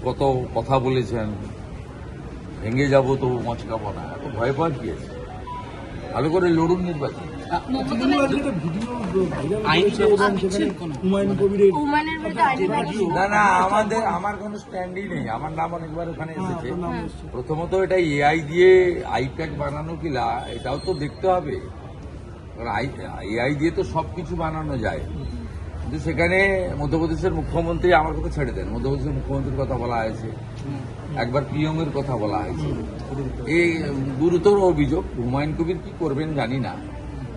কত কথা বলেছেন, ভেঙে যাব তো মচকাবো না, এত ভয় পাওয়ার কি আছে? ভালো করে লড়ুন নির্বাচন। না না, আমার কোনো স্ট্যান্ডই নেই। আমার নাম অনেকবার ওখানে এসেছে। প্রথমত এটা এআই দিয়ে আইপ্যাক বানানো কিনা এটাও তো দেখতে হবে। এআই দিয়ে তো সবকিছু বানানো যায়, কিন্তু সেখানে মধ্যপ্রদেশের মুখ্যমন্ত্রী, আমার কথা ছেড়ে দেন, মধ্যপ্রদেশের মুখ্যমন্ত্রীর কথা বলা হয়েছে, একবার পিএম এর কথা বলা হয়েছে। এই গুরুতর অভিযোগ। হুমায়ুন কবির কি করবেন জানি না।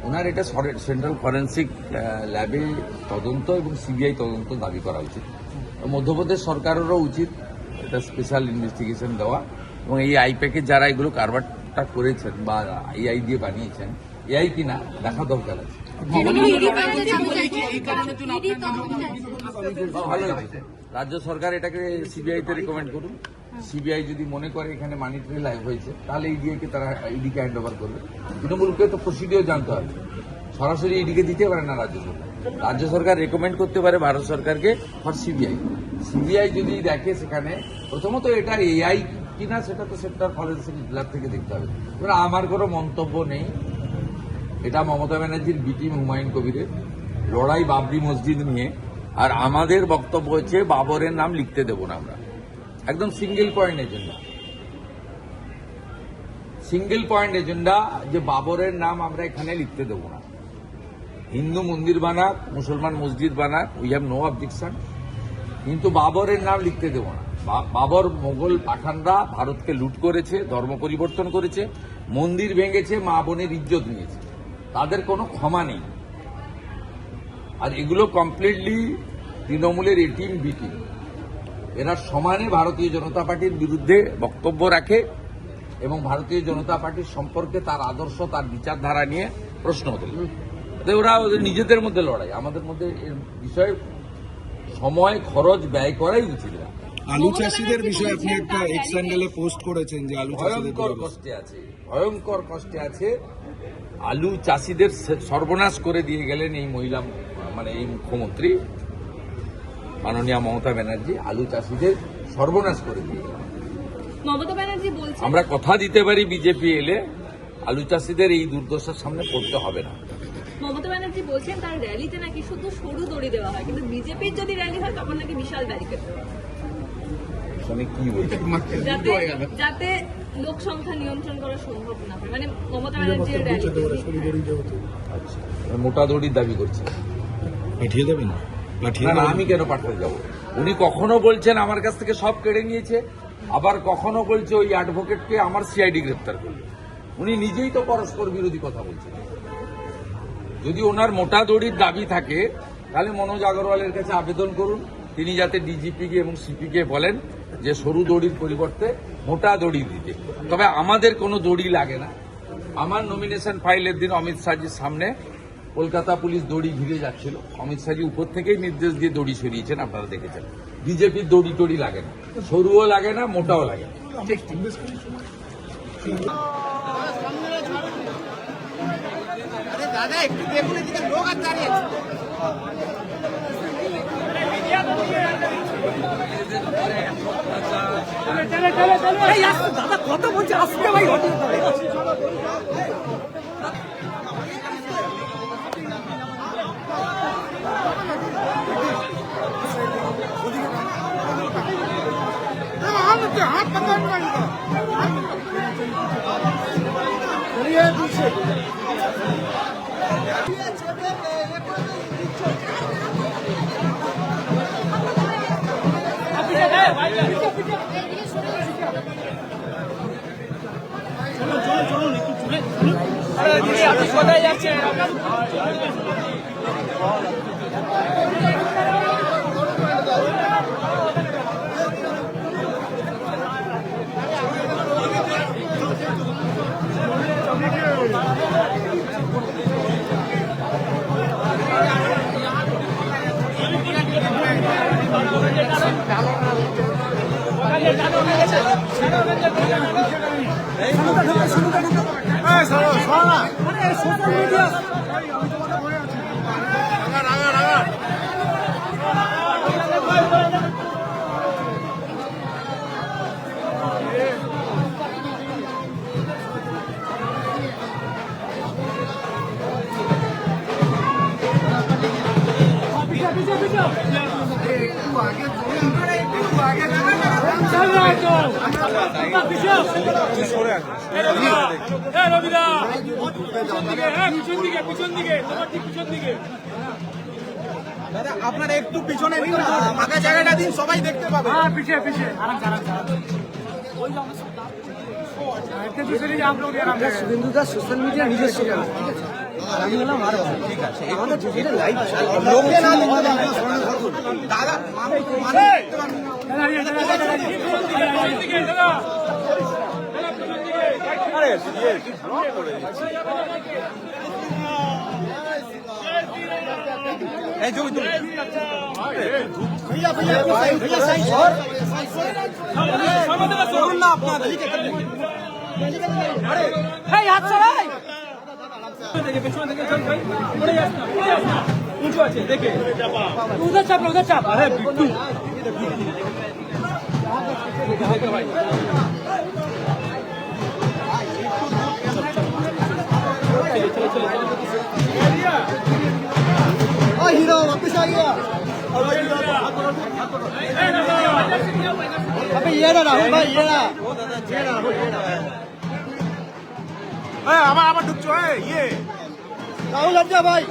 ওনার এটা সেন্ট্রাল ফরেন্সিক ল্যাবে তদন্ত এবং সিবিআই তদন্ত দাবি করা উচিত। মধ্যপ্রদেশ সরকারেরও উচিত এটা স্পেশাল ইনভেস্টিগেশন দেওয়া, এবং এই আইপ্যাকে যারা এগুলো কারবারটা করেছেন বা এআই দিয়ে বানিয়েছেন, এআই কিনা দেখা দরকার আছে। ভালো হয়েছে, রাজ্য সরকার এটাকে সিবিআই তে রিকমেন্ড করুন। সিবিআই যদি মনে করে এখানে মানি ট্রেল হয়েছে, তাহলে ইডিকে তারা ইডিকে হ্যান্ড ওভার করবে। তৃণমূলকে তো প্রসিডিওর জানতে হবে, সরাসরি ইডিকে দিতে পারে না রাজ্য সরকার। রাজ্য সরকার রেকমেন্ড করতে পারে ভারত সরকারকে ফর সিবিআই। সিবিআই যদি দেখে সেখানে প্রথমত এটা এআই কিনা, সেটা তো সেন্ট্রাল ফরেন্সিক ল্যাব থেকে দেখতে হবে। এবার আমার কোনো মন্তব্য নেই। এটা মমতা ব্যানার্জির বি টিম হুমায়ুন কবিরের লড়াই বাবরি মসজিদ নিয়ে। আর আমাদের বক্তব্য হচ্ছে বাবরের নাম লিখতে দেব না আমরা। একদম single point agenda, single point agenda যে বাবরের নাম আমরা এখানে লিখতে দেব না। হিন্দু মন্দির বানাক, মুসলমান মসজিদ বানাক, উই হ্যাভ নো অবজেকশন, কিন্তু বাবরের নাম লিখতে দেব না। বাবর মোগল পাঠানরা ভারতকে লুট করেছে, ধর্ম পরিবর্তন করেছে, মন্দির ভেঙেছে, মা বোনের ইজ্জত নিয়েছে, তাদের কোনো ক্ষমা নেই। আর এগুলো কমপ্লিটলি তৃণমূলের এ টিম বি টিম, এরা সমানে ভারতীয় জনতা পার্টির বিরুদ্ধে বক্তব্য রাখে এবং ভারতীয় জনতা পার্টির সম্পর্কে তার আদর্শ, তার বিচারধারা নিয়ে প্রশ্ন ওঠে। ওরা ওদের নিজেদের মধ্যে লড়াই, আমাদের মধ্যে এর বিষয়ে সময় খরচ ব্যয় করাই উচিত না। আলু চাষিদের বিষয়ে আপনি একটা এক্স হ্যান্ডেলে পোস্ট করেছেন যে আলু চাষিদের ভয়ঙ্কর কষ্টে আছে, ভয়ঙ্কর কষ্টে আছে। আলু চাষিদের সর্বনাশ করে দিয়ে গেলেন এই মহিলা, মানে এই মুখ্যমন্ত্রী মাননীয়া মমতা ব্যানার্জি আলু চাষিদের সর্বনাশ করে দিয়ে গেলেন। মমতা ব্যানার্জি বলছেন, আমরা কথা দিতে পারি বিজেপি এলে আলু চাষিদের এই দুর্দশার সামনে পড়তে হবে না। মমতা ব্যানার্জি বলছেন তার র্যালিতে নাকি শুধু সরু দড়ি দেওয়া হয়, কিন্তু বিজেপির যদি র্যালি হয় তখন নাকি বিশাল ব্যারিকেড দেওয়া হয়, কি বলছে, যাতে লোক সংখ্যা নিয়ন্ত্রণ করা সম্ভব না হয়। মানে মমতা ব্যানার্জির র্যালি আচ্ছা, মোটা দড়ির দাবি করছে। পাঠিয়ে দেবেন? না, আমি কেন পাঠাতে যাব? উনি কখনো বলছেন আমার কাছ থেকে সব কেড়ে নিয়েছে, আবার কখনো বলছে ওই অ্যাডভোকেটকে আমার সিআইডি গ্রেপ্তার করবে। উনি নিজেই তো পরস্পর বিরোধী কথা বলছেন। যদি ওনার মোটা দড়ির দাবি থাকে তাহলে মনোজ আগরওয়ালের কাছে আবেদন করুন, তিনি যাতে ডিজিপিকে এবং সিপিকে বলেন যে সরু দড়ির পরিবর্তে মোটা দড়ি দিতে। তবে আমাদের কোনো দড়ি লাগে না। আমার নমিনেশন ফাইলের দিন অমিত শাহজির সামনে কলকাতা পুলিশ দড়ি ঘিরে যাচ্ছিল, অমিত শাহজি উপর থেকেই নির্দেশ দিয়ে দড়ি সরিয়েছেন, আপনারা দেখেছেন। বিজেপির দড়ি টড়ি লাগে না, সরুও লাগে না, মোটাও লাগে না। দাদা একটু দেখুন, এদিকে লোক আর দাঁড়িয়ে দাদা কত বলছে, আসতে ভাই हाथ पकड़ কোথায় যাচ্ছে? সোশ্যাল মিডিয়া আপনারা একটু পিছনে নিন না, ফাঁকা জায়গাটা দিন, সবাই দেখতে পাবে। পিছিয়ে পিছিয়ে শুভেন্দুদা সোশ্যাল মিডিয়া নিজস্ব চ্যানেল, ঠিক আছে? আর আমি হলাম আরো ঠিক আছে, আমাদের যেটা লাইভ লোকে না দাদা মানে এই জমি भैया भैया भैया साइड छोड़ो ना अपना अरे हे हाथ से देखिए पेছনে দেখে চল ভাই পড়ে যাস না উঁচু আছে দেখে উधर চাপ अरे बिट्टू देखो भाई ओ हीरो वापस आ गया अबे ये ना राहुल भाई ये ना आবার ঢুকছো ये राहुल हट जा भाई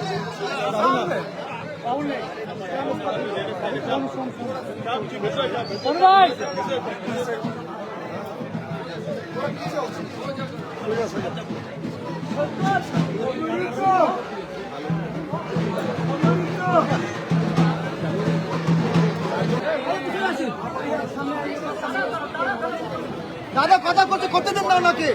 राहुल कौन भाई দাদা কথা করতে দেন না ওনাকে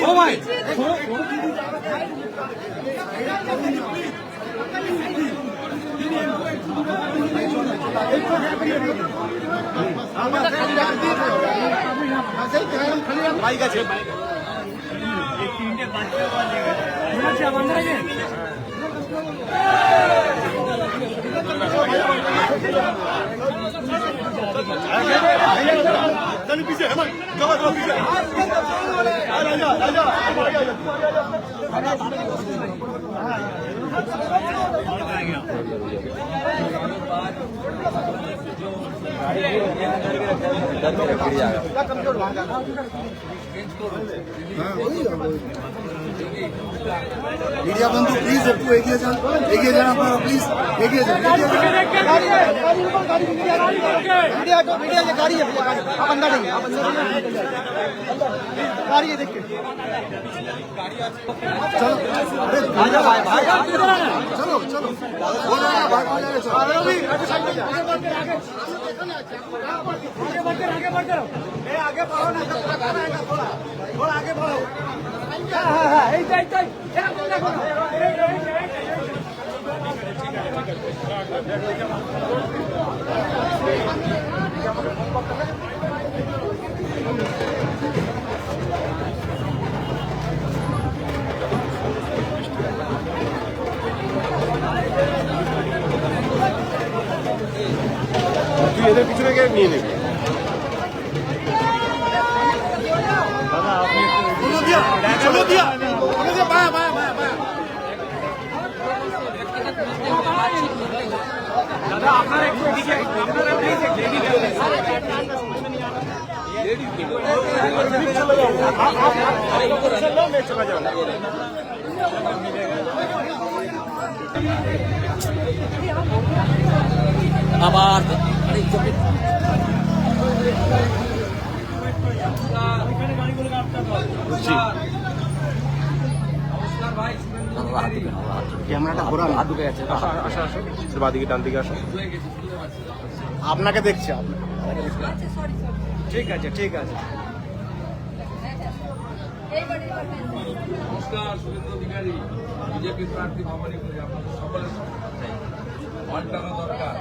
ও ভাই বাইক আছে पीछे मीडिया बंधु प्लीज একটু এগিয়ে যান আপনারা প্লিজ এগিয়ে যান मीडिया तो मीडिया ये गाड़ी है भैया गाड़ी आप अंदर नहीं गाड़ी है देख के चलो अरे आजा भाई भाई चलो चलो हो जाएगा भाई हो जाएगा चलो अभी साइड में जा आगे बढ़ते रहो आगे बढ़ो ना थोड़ा आगे बढ़ो हां এই যাই এরকম দেখো তুই এদের পিছনে গিয়ে নিয়ে নিবি চলো দিয়া বায়া বায়া বায়া বায়া দাদা আপনারা একটু এদিকে আপনারা প্লিজ এদিকে চলে যাও আবার ক্যামেরাটা ঘোরা হাত ঢুকে গেছে আসো আসো বাদিকে ডান দিকে আসো আপনাকে দেখছি ঠিক আছে ঠিক আছে নমস্কার শুভেন্দু অধিকারী বিজেপি প্রার্থী ভবানীপুরে আপনাদের সকলের সমর্থন চাই 1 টাকা দরকার